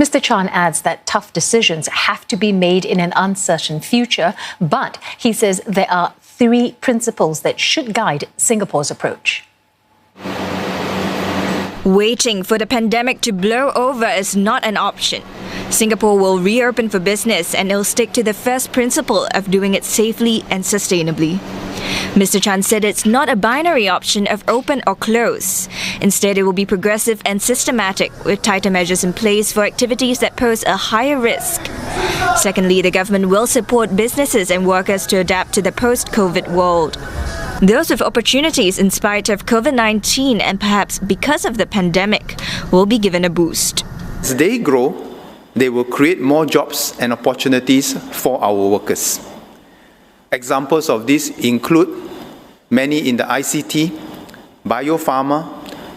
Mr. Chan adds that tough decisions have to be made in an uncertain future, but he says there are 3 principles that should guide Singapore's approach. Waiting for the pandemic to blow over is not an option. Singapore will reopen for business and it'll stick to the first principle of doing it safely and sustainably. Mr. Chan said it's not a binary option of open or close. Instead, it will be progressive and systematic, with tighter measures in place for activities that pose a higher risk. Secondly, the government will support businesses and workers to adapt to the post-COVID world. Those with opportunities in spite of COVID-19 and perhaps because of the pandemic will be given a boost. As they grow, they will create more jobs and opportunities for our workers. Examples of this include many in the ICT, biopharma,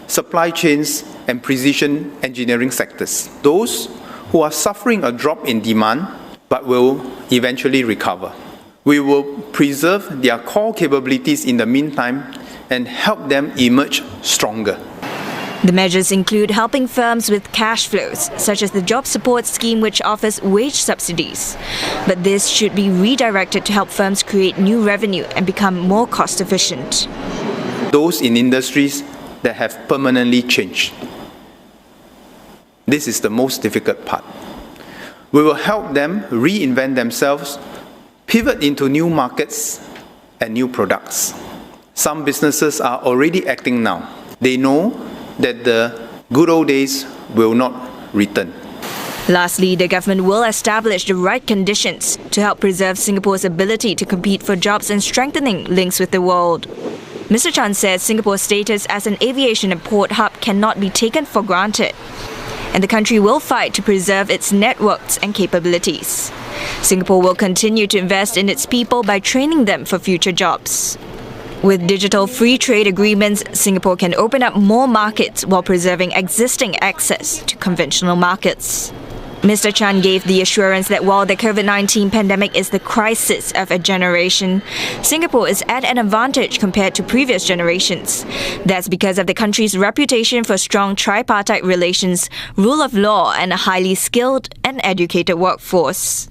supply chains, and precision engineering sectors. Those who are suffering a drop in demand but will eventually recover. We will preserve their core capabilities in the meantime and help them emerge stronger. The measures include helping firms with cash flows, such as the Job Support Scheme, which offers wage subsidies. But this should be redirected to help firms create new revenue and become more cost efficient. Those in industries that have permanently changed. This is the most difficult part. We will help them reinvent themselves, pivot into new markets and new products. Some businesses are already acting now. They know that the good old days will not return. Lastly, the government will establish the right conditions to help preserve Singapore's ability to compete for jobs and strengthening links with the world. Mr. Chan says Singapore's status as an aviation and port hub cannot be taken for granted, and the country will fight to preserve its networks and capabilities. Singapore will continue to invest in its people by training them for future jobs. With digital free trade agreements, Singapore can open up more markets while preserving existing access to conventional markets. Mr. Chan gave the assurance that while the COVID-19 pandemic is the crisis of a generation, Singapore is at an advantage compared to previous generations. That's because of the country's reputation for strong tripartite relations, rule of law, and a highly skilled and educated workforce.